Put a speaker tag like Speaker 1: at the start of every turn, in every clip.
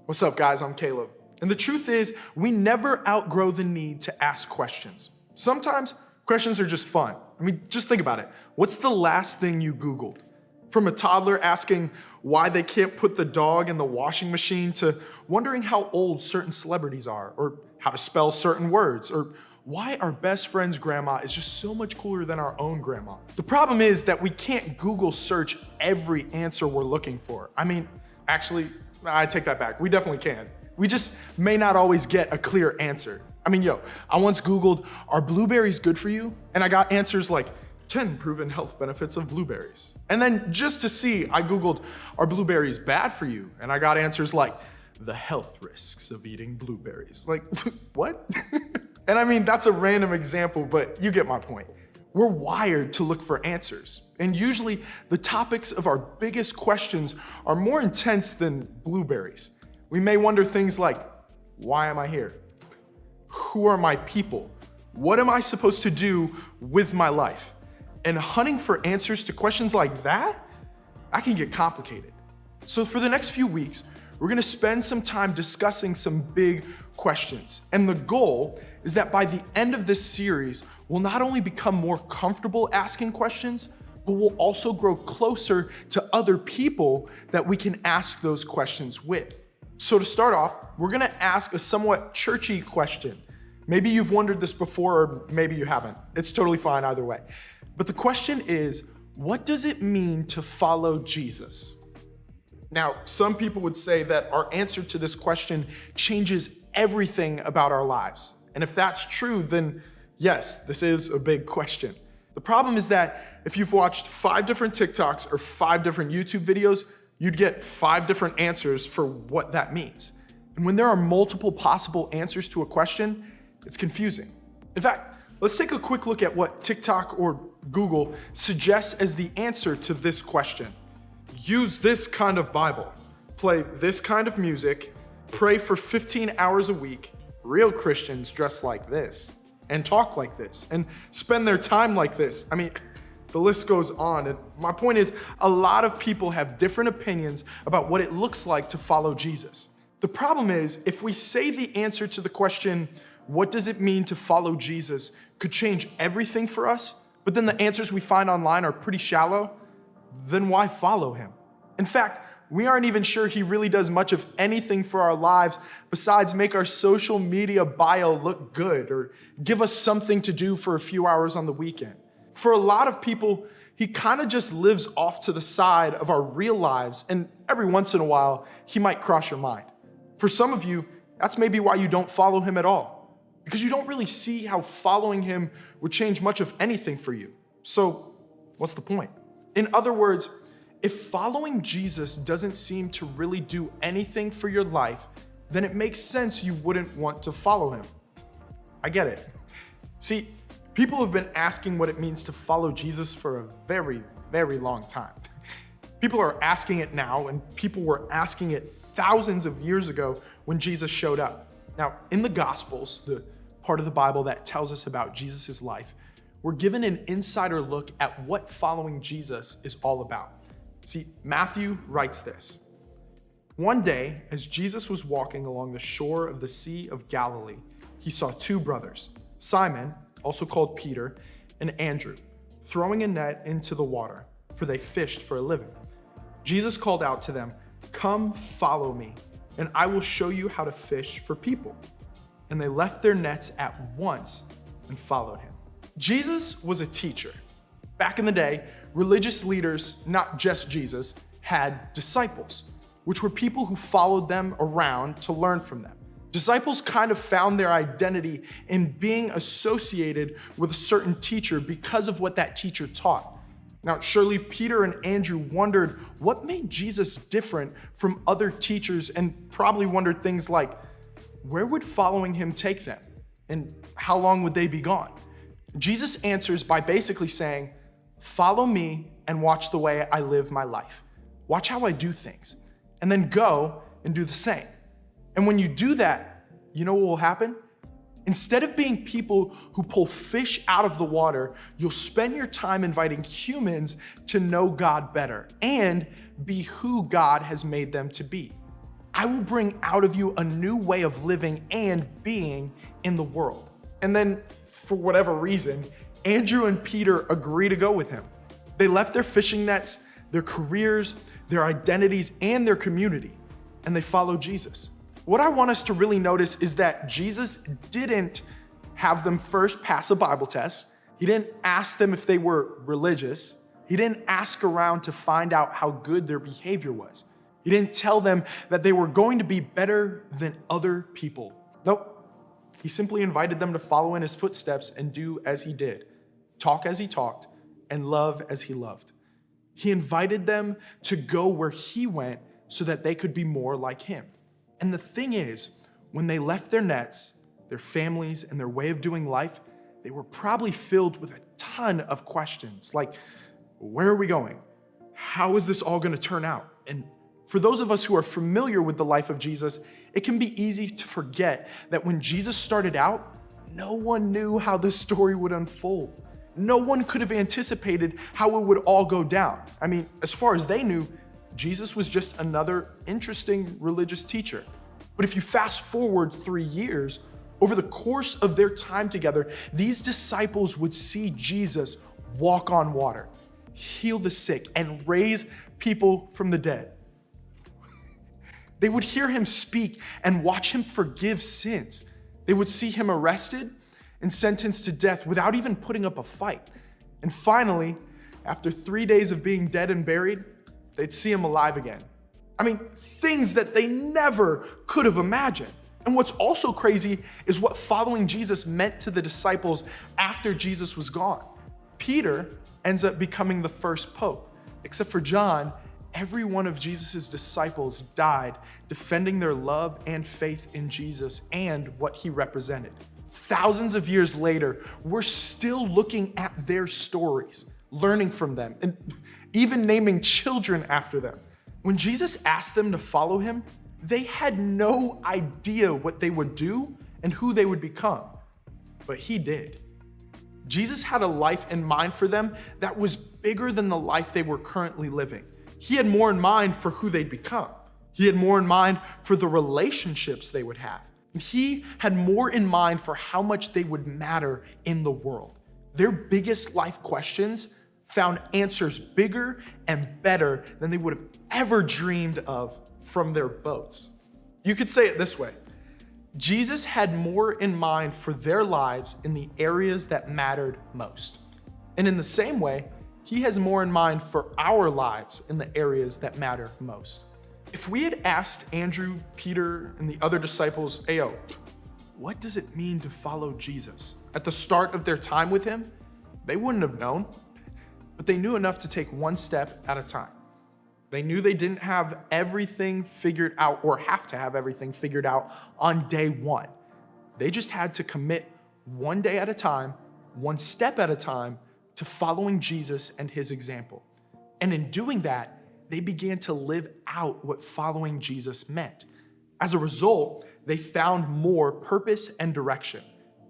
Speaker 1: What's up, guys? I'm Caleb. And the truth is, we never outgrow the need to ask questions. Sometimes questions are just fun. I mean, just think about it. What's the last thing you Googled? From a toddler asking why they can't put the dog in the washing machine to wondering how old certain celebrities are, or how to spell certain words, or why our best friend's grandma is just so much cooler than our own grandma. The problem is that we can't Google search every answer we're looking for. I mean, actually, I take that back. We definitely can. We just may not always get a clear answer. I mean, I once Googled, are blueberries good for you? And I got answers like 10 proven health benefits of blueberries. And then just to see, I Googled, are blueberries bad for you? And I got answers like, the health risks of eating blueberries. Like, what? And I mean, that's a random example, but you get my point. We're wired to look for answers. And usually the topics of our biggest questions are more intense than blueberries. We may wonder things like, why am I here? Who are my people? What am I supposed to do with my life? And hunting for answers to questions like that can get complicated. So for the next few weeks, we're gonna spend some time discussing some big questions. And the goal is that by the end of this series, we'll not only become more comfortable asking questions, but we'll also grow closer to other people that we can ask those questions with. So to start off, we're gonna ask a somewhat churchy question. Maybe you've wondered this before, or maybe you haven't. It's totally fine either way. But the question is, what does it mean to follow Jesus? Now, some people would say that our answer to this question changes everything about our lives. And if that's true, then yes, this is a big question. The problem is that if you've watched 5 different TikToks or 5 different YouTube videos, you'd get 5 different answers for what that means. And when there are multiple possible answers to a question, it's confusing. In fact, let's take a quick look at what TikTok or Google suggests as the answer to this question. Use this kind of Bible, play this kind of music, pray for 15 hours a week, real Christians dress like this, and talk like this, and spend their time like this. I mean, the list goes on. And my point is, a lot of people have different opinions about what it looks like to follow Jesus. The problem is, if we say the answer to the question, what does it mean to follow Jesus, could change everything for us, but then the answers we find online are pretty shallow, then why follow him? In fact, we aren't even sure he really does much of anything for our lives besides make our social media bio look good or give us something to do for a few hours on the weekend. For a lot of people, he kind of just lives off to the side of our real lives, and every once in a while, he might cross your mind. For some of you, that's maybe why you don't follow him at all, because you don't really see how following him would change much of anything for you. So what's the point? In other words, if following Jesus doesn't seem to really do anything for your life, then it makes sense you wouldn't want to follow him. I get it. See, people have been asking what it means to follow Jesus for a very, very long time. People are asking it now, and people were asking it thousands of years ago when Jesus showed up. Now, in the Gospels, the part of the Bible that tells us about Jesus' life, we're given an insider look at what following Jesus is all about. See, Matthew writes this. One day, as Jesus was walking along the shore of the Sea of Galilee, he saw 2 brothers, Simon, also called Peter, and Andrew, throwing a net into the water, for they fished for a living. Jesus called out to them, "Come, follow me, and I will show you how to fish for people." And they left their nets at once and followed him. Jesus was a teacher. Back in the day, religious leaders, not just Jesus, had disciples, which were people who followed them around to learn from them. Disciples kind of found their identity in being associated with a certain teacher because of what that teacher taught. Now, surely Peter and Andrew wondered what made Jesus different from other teachers, and probably wondered things like, where would following him take them? And how long would they be gone? Jesus answers by basically saying, follow me and watch the way I live my life. Watch how I do things, and then go and do the same. And when you do that, you know what will happen? Instead of being people who pull fish out of the water, you'll spend your time inviting humans to know God better and be who God has made them to be. I will bring out of you a new way of living and being in the world. And then, for whatever reason, Andrew and Peter agree to go with him. They left their fishing nets, their careers, their identities, and their community, and they followed Jesus. What I want us to really notice is that Jesus didn't have them first pass a Bible test. He didn't ask them if they were religious. He didn't ask around to find out how good their behavior was. He didn't tell them that they were going to be better than other people. Nope. He simply invited them to follow in his footsteps and do as he did, talk as he talked, and love as he loved. He invited them to go where he went so that they could be more like him. And the thing is, when they left their nets, their families, and their way of doing life, they were probably filled with a ton of questions like, where are we going? How is this all going to turn out? And for those of us who are familiar with the life of Jesus, it can be easy to forget that when Jesus started out, no one knew how this story would unfold. No one could have anticipated how it would all go down. I mean, as far as they knew, Jesus was just another interesting religious teacher. But if you fast forward 3 years, over the course of their time together, these disciples would see Jesus walk on water, heal the sick, and raise people from the dead. They would hear him speak and watch him forgive sins. They would see him arrested and sentenced to death without even putting up a fight. And finally, after 3 days of being dead and buried, they'd see him alive again. I mean, things that they never could have imagined. And what's also crazy is what following Jesus meant to the disciples after Jesus was gone. Peter ends up becoming the first pope. Except for John, every one of Jesus' disciples died defending their love and faith in Jesus and what he represented. Thousands of years later, we're still looking at their stories, learning from them, and even naming children after them. When Jesus asked them to follow him, they had no idea what they would do and who they would become, but he did. Jesus had a life in mind for them that was bigger than the life they were currently living. He had more in mind for who they'd become. He had more in mind for the relationships they would have. And he had more in mind for how much they would matter in the world. Their biggest life questions found answers bigger and better than they would have ever dreamed of from their boats. You could say it this way: Jesus had more in mind for their lives in the areas that mattered most. And in the same way, he has more in mind for our lives in the areas that matter most. If we had asked Andrew, Peter, and the other disciples, "Ayo, what does it mean to follow Jesus?" at the start of their time with him, they wouldn't have known, but they knew enough to take one step at a time. They knew they didn't have everything figured out or have to have everything figured out on day one. They just had to commit one day at a time, one step at a time, to following Jesus and his example. And in doing that, they began to live out what following Jesus meant. As a result, they found more purpose and direction.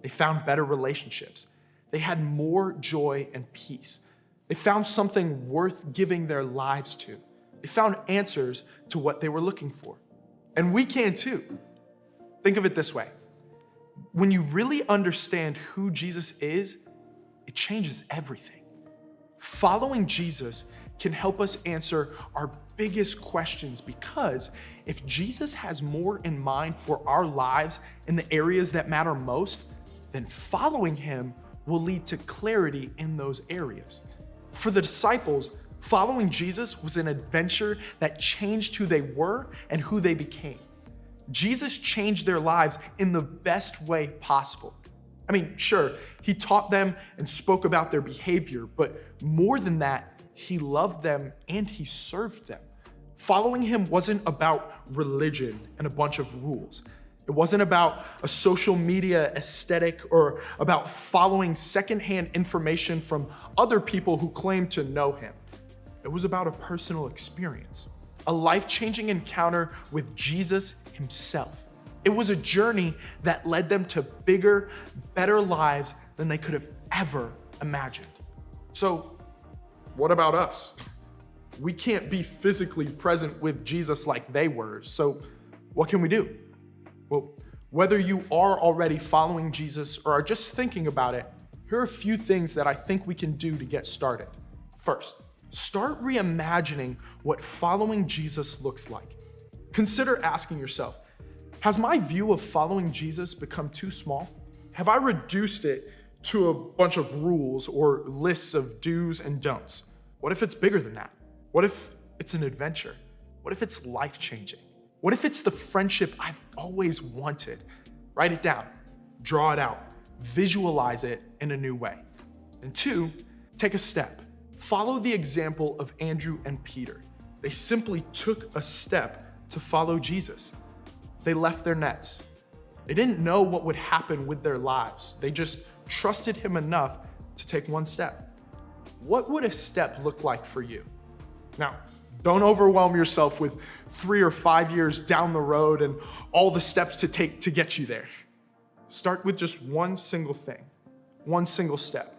Speaker 1: They found better relationships. They had more joy and peace. They found something worth giving their lives to. They found answers to what they were looking for. And we can too. Think of it this way. When you really understand who Jesus is, it changes everything. Following Jesus can help us answer our biggest questions, because if Jesus has more in mind for our lives in the areas that matter most, then following him will lead to clarity in those areas. For the disciples, following Jesus was an adventure that changed who they were and who they became. Jesus changed their lives in the best way possible. I mean, sure, he taught them and spoke about their behavior, but more than that, he loved them and he served them. Following him wasn't about religion and a bunch of rules. It wasn't about a social media aesthetic or about following secondhand information from other people who claimed to know him. It was about a personal experience, a life-changing encounter with Jesus himself. It was a journey that led them to bigger, better lives than they could have ever imagined. So, what about us? We can't be physically present with Jesus like they were. So, What can we do? Well, whether you are already following Jesus or are just thinking about it, here are a few things that I think we can do to get started. First, start reimagining what following Jesus looks like. Consider asking yourself, has my view of following Jesus become too small? Have I reduced it to a bunch of rules or lists of do's and don'ts? What if it's bigger than that? What if it's an adventure? What if it's life-changing? What if it's the friendship I've always wanted? Write it down, draw it out, visualize it in a new way. And two, take a step. Follow the example of Andrew and Peter. They simply took a step to follow Jesus. They left their nets. They didn't know what would happen with their lives. They just trusted him enough to take one step. What would a step look like for you? Now, don't overwhelm yourself with 3 or 5 years down the road and all the steps to take to get you there. Start with just one single thing, one single step.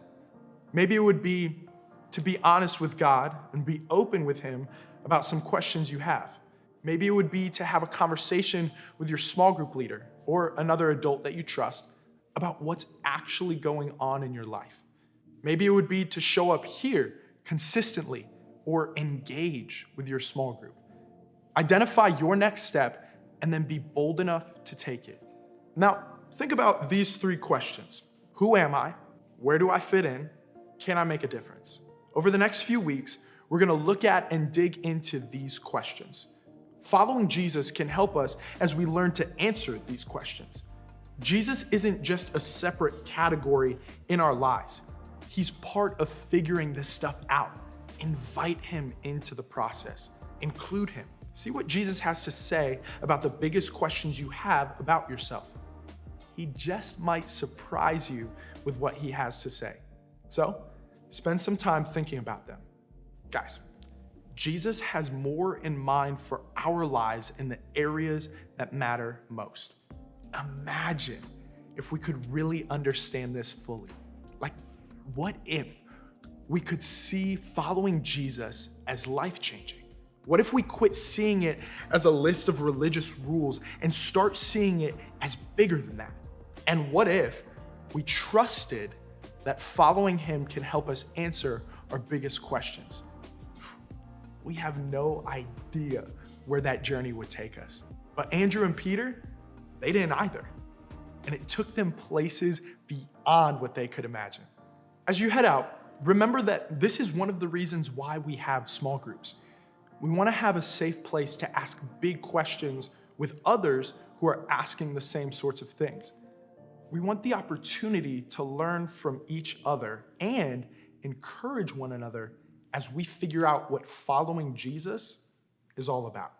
Speaker 1: Maybe it would be to be honest with God and be open with him about some questions you have. Maybe it would be to have a conversation with your small group leader or another adult that you trust about what's actually going on in your life. Maybe it would be to show up here consistently or engage with your small group. Identify your next step and then be bold enough to take it. Now, think about these 3 questions. Who am I? Where do I fit in? Can I make a difference? Over the next few weeks, we're gonna look at and dig into these questions. Following Jesus can help us as we learn to answer these questions. Jesus isn't just a separate category in our lives. He's part of figuring this stuff out. Invite him into the process. Include him. See what Jesus has to say about the biggest questions you have about yourself. He just might surprise you with what he has to say. So, spend some time thinking about them. Guys, Jesus has more in mind for our lives in the areas that matter most. Imagine if we could really understand this fully. Like, what if we could see following Jesus as life-changing? What if we quit seeing it as a list of religious rules and start seeing it as bigger than that? And what if we trusted that following him can help us answer our biggest questions? We have no idea where that journey would take us. But Andrew and Peter, they didn't either. And it took them places beyond what they could imagine. As you head out, remember that this is one of the reasons why we have small groups. We want to have a safe place to ask big questions with others who are asking the same sorts of things. We want the opportunity to learn from each other and encourage one another as we figure out what following Jesus is all about.